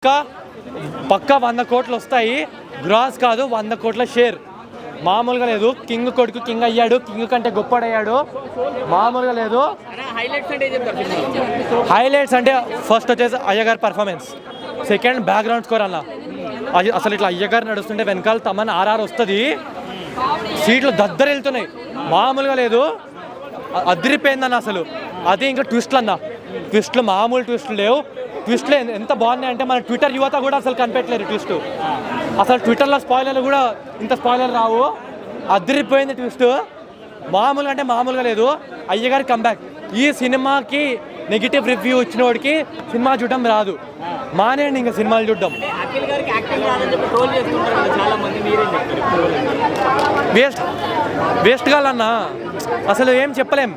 పక్కా 100 కోట్లు వస్తాయి. గ్రాస్ కాదు, 100 కోట్ల షేర్. మామూలుగా లేదు. కింగ్ కొడుకు కింగ్ అయ్యాడు, కింగ్ కంటే గొప్పడయ్యాడు. మామూలుగా లేదు. హైలైట్స్ అంటే ఫస్ట్ వచ్చేసి అయ్యగారి పర్ఫార్మెన్స్, సెకండ్ బ్యాక్గ్రౌండ్ స్కోర్ అన్న. అసలు ఇట్లా అయ్యగారు నడుస్తుంటే వెనకాల తమన్ ఆర్ఆర్ వస్తుంది, సీట్లు దద్దరు వెళ్తున్నాయి. మామూలుగా లేదు, అదిరిపోయిందన్న అసలు. అదే ఇంకా ట్విస్ట్లు అన్న, ట్విస్ట్లు మామూలు ట్విస్ట్లు లేవు. ట్విస్ట్లు ఎంత బాగున్నాయి అంటే మన ట్విట్టర్ యువత కూడా అసలు కనిపెట్టలేరు ట్విస్ట్. అసలు ట్విట్టర్లో స్పాయిలర్లు కూడా ఇంత స్పాయిలర్ రావు. అదిరిపోయింది ట్విస్ట్, మామూలుగా అంటే మామూలుగా లేదు. అయ్యగారి కంబ్యాక్. ఈ సినిమాకి నెగిటివ్ రివ్యూ ఇచ్చిన వాడికి సినిమా చూడడం రాదు, మానేయండి ఇంకా సినిమాలు చూడడం. వేస్ట్ కావాలన్నా, అసలు ఏం చెప్పలేం.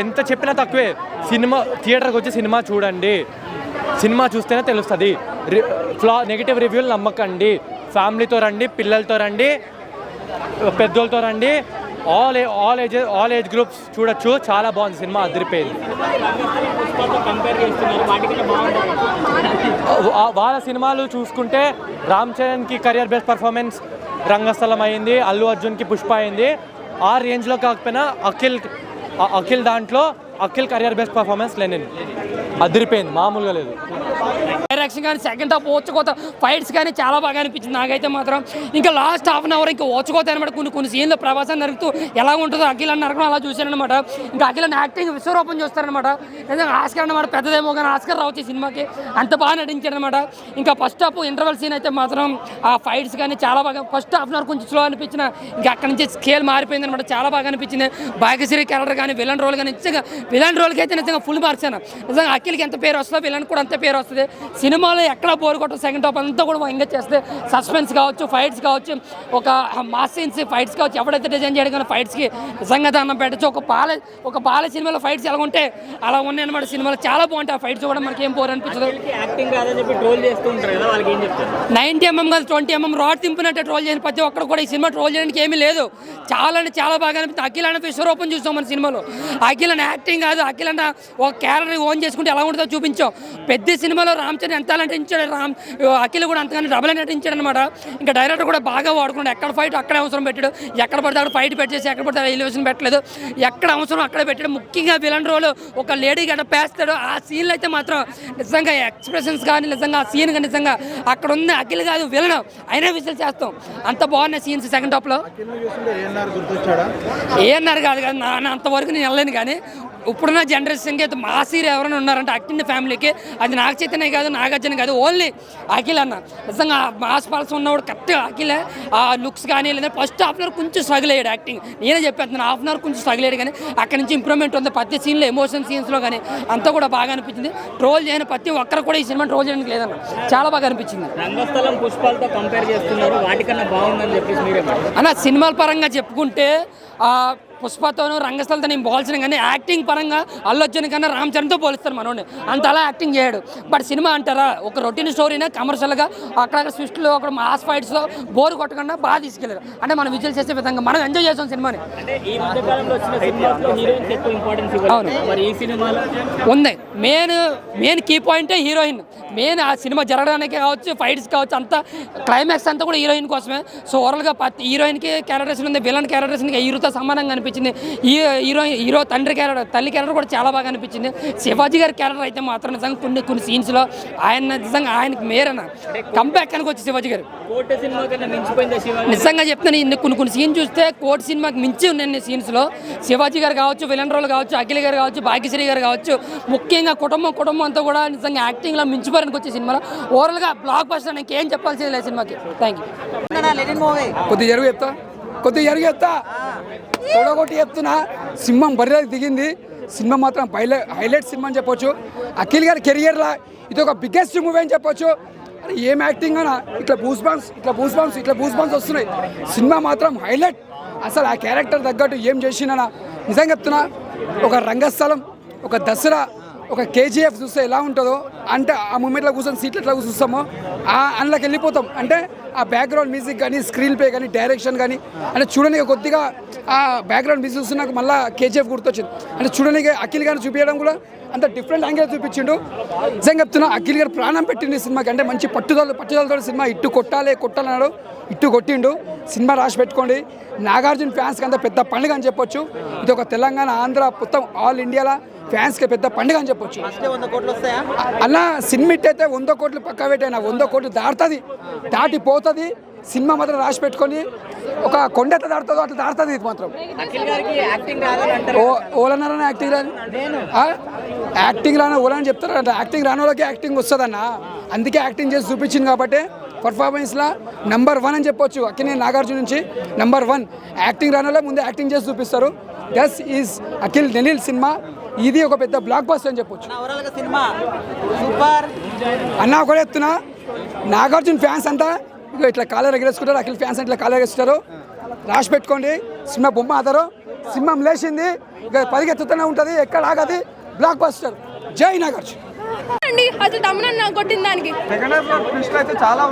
ఎంత చెప్పినా తక్కువే. సినిమా థియేటర్కి వచ్చి సినిమా చూడండి, సినిమా చూస్తేనే తెలుస్తుంది. నెగిటివ్ రివ్యూలు నమ్మకండి. ఫ్యామిలీతో రండి, పిల్లలతో రండి, పెద్దోళ్ళతో రండి, ఆల్ ఏజ్ గ్రూప్స్ చూడొచ్చు. చాలా బాగుంది సినిమా, అదిరిపోయింది. వాళ్ళ సినిమాలు చూసుకుంటే రామ్ చరణ్కి కెరియర్ బేస్డ్ పర్ఫార్మెన్స్ రంగస్థలం అయింది, అల్లు అర్జున్కి పుష్ప అయింది. ఆ రేంజ్లో కాకపోయినా అఖిల్ దాంట్లో Akhil career based performance Lenin అదిరిపోయింది, మామూలుగా లేదు. డైరెక్షన్ కానీ సెకండ్ హాఫ్ ఓచుకోత ఫైట్స్ కానీ చాలా బాగా అనిపించింది నాకైతే మాత్రం. ఇంకా లాస్ట్ హాఫ్ అన్ అవర్ ఇంకా ఓచుకోత అనమాట. కొన్ని సీన్లు ప్రభాసం నరుకుతూ ఎలా ఉంటుందో అఖిల్ అని నరకడం అలా చూశానమాట. ఇంకా అఖిల్ యాక్టింగ్ విశ్వరూపం చూస్తారనమాట. నిజంగా ఆస్కర్ అనమాట, పెద్దదేమో కానీ ఆస్కర్ రావచ్చు ఈ సినిమాకి, అంత బాగా నటించాడనమాట. ఇంకా ఫస్ట్ హాఫ్ ఇంటర్వెల్ సీన్ అయితే మాత్రం ఆ ఫైట్స్ కానీ చాలా బాగా, ఫస్ట్ హాఫ్ అన్ అవర్ కొంచెం స్లో అనిపించిన, ఇంకా అక్కడి నుంచి స్కేల్ మారిపోయింది అనమాట. చాలా బాగా అనిపించింది. భాగ్యశ్రీ క్యారెక్టర్ కానీ విలన్ రోల్ కానీ నిజంగా విలన్ రోల్కి అయితే నిజంగా ఫుల్ మార్చాను. నిజంగా అఖిల్కి ఎంత పేరు వస్తుందో విలన్ కూడా అంత పేరు వస్తుంది. సినిమాలో ఎక్కడ బోర్ కొట్టదు. సెకండ్ హాఫ్ అంతా కూడా ఎంగేజ్ చేస్తే సస్పెన్స్ కావచ్చు, ఫైట్స్ కావచ్చు, ఒక మాస్ సీన్స్ ఫైట్స్ కావచ్చు, ఎవడైతే డిజైన్ చేయడం కానీ ఫైట్స్కి నిజంగా దానం పెట్టచ్చు. ఒక బాల సినిమాలో ఫైట్స్ ఎలా ఉంటే అలా ఉన్నాయి అనమాట. సినిమాలో చాలా బాగుంటాయి ఆ ఫైట్స్ కూడా, మనకి ఏం బోర్ అనిపించదు. 90mm కాదు 20mm రాడ్ తింపినట్టే ట్రోల్ చేయని ప్రతి ఒక్కరు కూడా ఈ సినిమా ట్రోల్ చేయడానికి ఏమీ లేదు. చాలా అంటే చాలా బాగా అనిపిస్తుంది. అఖిల్ అన్న విశ్వరూపం చూస్తాం మన సినిమాలో. అఖిల్ అన్న యాక్టింగ్ కాదు, అఖిల్ అన్న ఒక క్యారెక్టర్ ఓన్ చేసుకుంటే ఎలా ఉంటుందో చూపించాం. పెద్ద సినిమాలో రామ్ చరణ్ ఎంత నటించాడు, అఖిల్ కూడా అంతగానే డబల్ నటించాడు అనమాట. ఇంకా డైరెక్టర్ కూడా బాగా వాడుకున్నాడు. ఎక్కడ ఫైట్ అక్కడే అవసరం పెట్టాడు, ఎక్కడ పడితే అక్కడ ఫైట్ పెట్టేసి ఎక్కడ పడితే ఎలివేషన్ పెట్టలేదు, ఎక్కడ అవసరం అక్కడే పెట్టాడు. ముఖ్యంగా విలన్ రోల్ ఒక లేడీ గడ్డ పేస్తాడు. ఆ సీన్లు అయితే మాత్రం నిజంగా ఎక్స్ప్రెషన్స్ కానీ నిజంగా ఆ సీన్ కానీ నిజంగా అక్కడ ఉంది అఖిల్ కాదు విలన్ అయినా విజిల్ చేస్తాం. అంత బాగున్నాయి సీన్స్. సెకండ్ హాఫ్లో ఏఎన్ఆర్ కాదు కదా అంతవరకు నేను వెళ్ళలేను. కానీ ఇప్పుడున్న జనరేషన్కి అయితే మాసీర్ ఎవరైనా ఉన్నారంటే అక్కింది ఫ్యామిలీకి అది నాగ చైతన్య కాదు, నాగార్జున కాదు, ఓన్లీ అఖిల్ అన్న. నిజంగా మాస్ పాల్స్ ఉన్నవాడు కరెక్ట్గా అఖిలే. ఆ లుక్స్ కానీ లేదా ఫస్ట్ హాఫ్ అన్ అవర్ కొంచెం స్ట్రగుల్ అయ్యాడు యాక్టింగ్. నేనే చెప్పేస్తున్నాను హాఫ్ అన్ అవర్ కొంచెం స్ట్రగుల్ అయ్యాడు, కానీ అక్కడి నుంచి ఇంప్రూవ్మెంట్ ఉంది. ప్రతి సీన్లో ఎమోషన్ సీన్స్లో కానీ అంతా కూడా బాగా అనిపించింది. ట్రోల్ చేయని ప్రతి ఒక్కరు కూడా ఈ సినిమా ట్రోల్ చేయడానికి లేదన్న, చాలా బాగా అనిపించింది. రంగస్థలం పుష్పాలతో కంపేర్ చేస్తున్నారు, వాటికన్నా బాగుందని చెప్పేసి మీరే అన్న. సినిమాల పరంగా చెప్పుకుంటే పుష్పతోనూ రంగస్థలతో నేను పోల్చిన, కానీ యాక్టింగ్ పరంగా అల్లు అర్జున్ కన్నా రామ్ చరణ్తో పోలిస్తారు మనోడిని. అంత అలా యాక్టింగ్ చేయడు. బట్ సినిమా అంటారా ఒక రొటీన్ స్టోరీనే కమర్షియల్గా అక్కడక్కడ స్విస్ట్లో అక్కడ మాస్ ఫైట్స్లో బోర్ కొట్టకుండా బాగా తీసుకెళ్ళారు. అంటే మనం విజువల్ చేసే విధంగా మనం ఎంజాయ్ చేసాం సినిమాని. ఉంది మెయిన్ కీ పాయింటే హీరోయిన్. మెయిన్ ఆ సినిమా జరగడానికి కావచ్చు, ఫైట్స్ కావచ్చు, అంతా క్లైమాక్స్ అంతా కూడా హీరోయిన్ కోసమే. సో ఓవరాల్గా హీరోయిన్కి క్యారెక్టర్స్ ఉంది, విలన్ క్యారెక్టర్స్కి హీరోతో సమానంగా అనిపించింది. హీరో తల్లి క్యారెక్టర్ కూడా చాలా బాగా అనిపించింది. శివాజీ గారి క్యారెక్టర్ అయితే మాత్రం నిజంగా కొన్ని సీన్స్లో ఆయన నిజంగా ఆయనకి మేరన కంబ్యాక్ అని వచ్చి శివాజీ గారు నిజంగా చెప్తాను. కొన్ని సీన్ చూస్తే కోర్టు సినిమాకి మించి ఉన్నాయి సీన్స్లో. శివాజీ గారు కావచ్చు, విలన్ రోల్ కావచ్చు, అఖిల్ గారు కావచ్చు, భాగ్యశ్రీ గారు కావచ్చు, ముఖ్యంగా కుటుంబం అంతా కూడా నిజంగా యాక్టింగ్లో మించిపోయానికి వచ్చే సినిమాలో. ఓవరాల్గా బ్లాక్ బస్టర్. ఇంకేం చెప్పాల్సింది లేదు సినిమాకి. Thank you. కొద్దిగా జరుగు తొడగొట్టి చెప్తున్నా. సింహం బరిలోకి దిగింది. సినిమా మాత్రం హైలైట్ సినిమా అని చెప్పొచ్చు. అఖిల్ గారి కెరియర్లో ఇది ఒక బిగ్గెస్ట్ మూవీ అని చెప్పొచ్చు. అరే ఏం యాక్టింగ్ అన్నా, ఇట్లా బూస్ బాంబ్స్ వస్తున్నాయి. సినిమా మాత్రం హైలైట్. అసలు ఆ క్యారెక్టర్ తగ్గట్టు ఏం చేసినా నిజంగా చెప్తున్నా. ఒక రంగస్థలం, ఒక దసరా, ఒక కేజీఎఫ్ చూస్తే ఎలా ఉంటుందో అంటే ఆ మూమెంట్లో కూర్చొని సీట్లు ఎట్లా చూస్తామో అందులోకి వెళ్ళిపోతాం. అంటే ఆ బ్యాక్గ్రౌండ్ మ్యూజిక్ కానీ, స్క్రీన్ ప్లే కానీ, డైరెక్షన్ కానీ అంటే చూడడానికి కొద్దిగా ఆ బ్యాక్గ్రౌండ్ మ్యూజిక్ చూస్తున్నాక మళ్ళీ కేజీఎఫ్ గుర్తొచ్చింది. అంటే చూడడానికి అఖిల్ గారిని చూపించడం కూడా అంత డిఫరెంట్ యాంగిల్ చూపించిండు. నిజంగా చెప్తున్నా అఖిల్ గారు ప్రాణం పెట్టింది సినిమాకి. అంటే మంచి పట్టుదలతో సినిమా ఇట్టు కొట్టాలన్నాడు, ఇట్టు కొట్టిండు. సినిమా రాసి పెట్టుకోండి. నాగార్జున ఫ్యాన్స్కి అంత పెద్ద పండుగ అని చెప్పొచ్చు. ఇది ఒక తెలంగాణ, ఆంధ్ర, మొత్తం ఆల్ ఇండియాలో ఫ్యాన్స్కి పెద్ద పండుగ అని చెప్పొచ్చు. అలా సినిమా అయితే 100 కోట్లు పక్కా పెట్టైనా 100 కోట్లు దాటిపోతుంది. సినిమా మాత్రం రాసి పెట్టుకొని ఒక కొండ ఎట్లా దాడుతుందో అట్లా దాడుతుంది. ఇది మాత్రం ఓలన్నారని యాక్టింగ్ రాని ఓలని చెప్తారు. అంటే యాక్టింగ్ రాని వాళ్ళకి యాక్టింగ్ వస్తుందన్న. అందుకే యాక్టింగ్ చేసి చూపించింది కాబట్టి పర్ఫార్మెన్స్లో నెంబర్ 1 అని చెప్పొచ్చు. అక్కినే నాగార్జున నుంచి నెంబర్ 1. యాక్టింగ్ రాని వాళ్ళే ముందే యాక్టింగ్ చేసి చూపిస్తారు. దస్ ఈజ్ అఖిల్ నెనిల్ సినిమా. ఇది ఒక పెద్ద బ్లాక్ బస్టర్ అని చెప్పొచ్చు. అన్న ఒకటే చెప్తున్నా, నాగార్జున ఫ్యాన్స్ అంతా ఇక ఇట్లా కాలర్ ఎగరేసుకుంటారు, అఖిల్ ఫ్యాన్స్ ఇట్లా కాలర్ ఎగరేస్తారు. రాసి పెట్టుకోండి. సినిమా బొమ్మ ఆధారం. సింహం లేచింది, ఇక పరిగెత్తుతూనే ఉంటుంది, ఎక్కడ ఆగది. Block buster. జై నాగార్జున. అసలు తమ్మునన్న కొట్టిన దానికి చాలా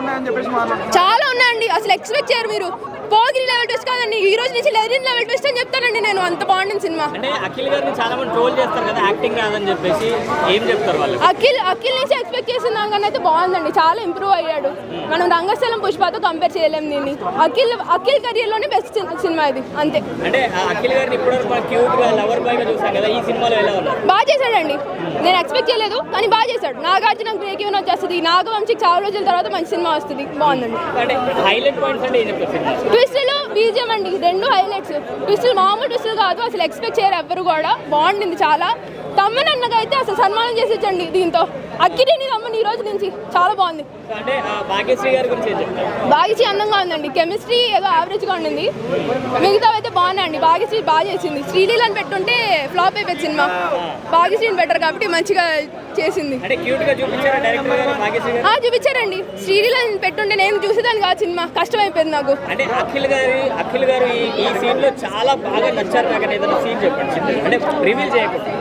ఉన్నాయండి. అసలు ఎక్స్పెక్ట్ చేయరు మీరు. పోగిరి లెవెల్ ట్విస్ట్ కాదండి, ఈ రోజు నుంచి లెజెండ్ లెవెల్ ట్విస్ట్ అని చెప్తానండి నేను. అంత బాగుంటుంది సినిమా. అంటే అఖిల్ గారిని చాలా మంది ట్రోల్ చేస్తారు కదా యాక్టింగ్ రాదని చెప్పేసి, ఏం చెప్తారు వాళ్ళు? అఖిల్ నుంచి ఎక్స్పెక్ట్ చేసిన దానికన్నా అయితే బాగుందండి. చాలా ఇంప్రూవ్ అయ్యాడు. మనం రంగస్థలం పుష్పతో కంపేర్ చేయలేము దీన్ని. అఖిల్ కెరియర్ లోనే బెస్ట్ సినిమా ఇది, అంతే. అంటే అఖిల్ గారిని ఇప్పుడు క్యూట్ గా లవర్ బాయ్ గా చూసాం కదా, ఈ సినిమాలో ఎలా ఉన్నారు? బాగా చేశాడండి. నేను ఎక్స్పెక్ట్ చేయలేదు కానీ బాగా చేశాడు. నాగార్జున బ్రేక్ ఈవెన్ వచ్చేస్తుంది. నాగవంశీకి చాలా రోజుల తర్వాత మంచి సినిమా వస్తుంది. బాగుందండి. అంటే హైలైట్ పాయింట్స్ అంటే ఏం చెప్తారు? ట్విస్టులు, బీజియం అండి, 2 హైలైట్స్. ట్విస్టులు మామూలు ట్విస్టులు కాదు, అసలు ఎక్స్పెక్ట్ చేయరు ఎవ్వరు కూడా. బాగుండింది చాలా. తమ్మనన్నగా అయితే అసలు సన్మానం చేసేచ్చండి దీంతో. అక్కినేని తమ్మని ఈ రోజు నుంచి చాలా బాగుంది. అంటే భాగ్యశ్రీ గారి గురించి ఏం చెప్తారు? భాగ్యశ్రీ అందంగా ఉందండి. కెమిస్ట్రీ ఏదో యావరేజ్గా ఉండింది. మిగతా అయితే బాగున్నాయండి. భాగ్యశ్రీ బాగా చేసింది. శ్రీలీలని పెట్టుంటే ఫ్లాప్ అయిపోయింది సినిమా. భాగ్యశ్రీని బెటర్ కాబట్టి మంచిగా చేసింది. అంటే క్యూట్ గా చూపించారు డైరెక్టర్ గారు భాగ్యశ్రీ గారు? చూపించారండి. శ్రీలీలని పెట్టుంటే నేను చూసేదాన్ని కాదు సినిమా. కష్టం అయిపోయింది నాకు. అంటే అఖిల్ గారు ఈ సీన్ లో చాలా బాగా నచ్చారు నాకు. ఏదైనా సీన్ చెప్పండి, అంటే రివీల్ చేయకుండా.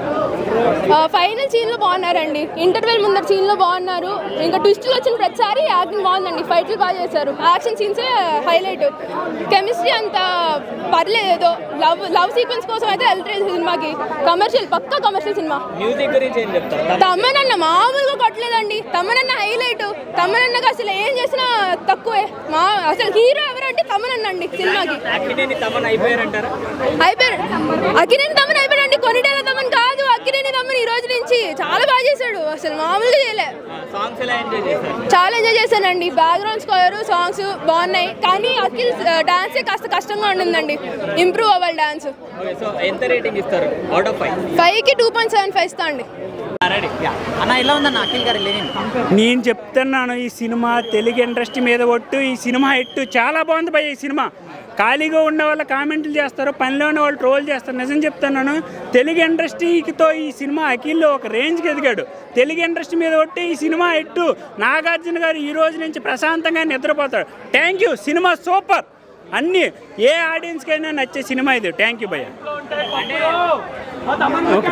ఫైనల్ సీన్లో బాగున్నారండి. ఇంటర్వెల్ ముందర సీన్లో బాగున్నారు. ఇంకా ట్విస్టులు వచ్చిన ప్రతిసారి యాక్టింగ్ బాగుందండి. ఫైట్లు బాగా చేశారు. Action సీన్సే highlight. కెమిస్ట్రీ అంత పర్లేదు. ఏదో లవ్ సీక్వెన్స్ కోసం అయితే వెళ్తారు సినిమాకి. కమర్షియల్, పక్కా కమర్షియల్ సినిమా. మ్యూజిక్ గురించి ఏం చెప్తారు? తమ్మనన్న మామూలుగా కొట్టలేదండి. తమ్మనన్న హైలైట్. తమ్మనన్నకి అసలు ఏం చేసినా తక్కువే. అసలు హీరో ఎవరంటే తమ్మనన్న అండి సినిమాకి. అక్కినేని తమన్ అయిపోయారంటారా? అయిపోయారు. అక్కినేని తమ్మన్ అయిపోయారండి. కొన్నిటేల తమ్మన్ కాదు. అక్కినేని తమ్మన్ ఈ రోజు నుంచి చాలా బాగా చేశాడు. అసలు మామూలుగా చేయలే. సాంగ్స్ ఎలా ఎంజాయ్ చేశారు? చాలా ఎంజాయ్ చేశానండి. బ్యాక్గ్రౌండ్ స్కోర్, సాంగ్స్ బాగున్నాయి. కానీ అఖిల్ డాన్సే కాస్త కష్టంగా ఉండిందండి. ఇంప్రూవ్ అవ్వాలి డాన్స్. సో ఎంత రేటింగ్ ఇస్తారు అవుట్ ఆఫ్ 5? 5కి 2.75 ఇస్తా అండి. అన్న ఎలా ఉందన్న అఖిల్ గారి లెనిన్? నేను చెప్తున్నాను, ఈ సినిమా తెలుగు ఇండస్ట్రీ మీద ఒట్టు. ఈ సినిమా హిట్ చాలా బాగుంది భయ్య. ఈ సినిమా ఖాళీగా ఉన్న వాళ్ళు కామెంట్లు చేస్తారు, పనిలో ఉన్న వాళ్ళు ట్రోల్ చేస్తారు. నిజం చెప్తున్నాను, తెలుగు ఇండస్ట్రీతో ఈ సినిమా అఖిల్ ఒక రేంజ్కి ఎదిగాడు. తెలుగు ఇండస్ట్రీ మీద ఒట్టి ఈ సినిమా హిట్. నాగార్జున గారు ఈ రోజు నుంచి ప్రశాంతంగా నిద్రపోతాడు. Thank you. Cinema super. అన్నీ ఏ ఆడియన్స్కైనా నచ్చే సినిమా ఇది. థ్యాంక్ యూ భయ్య. ఓకే.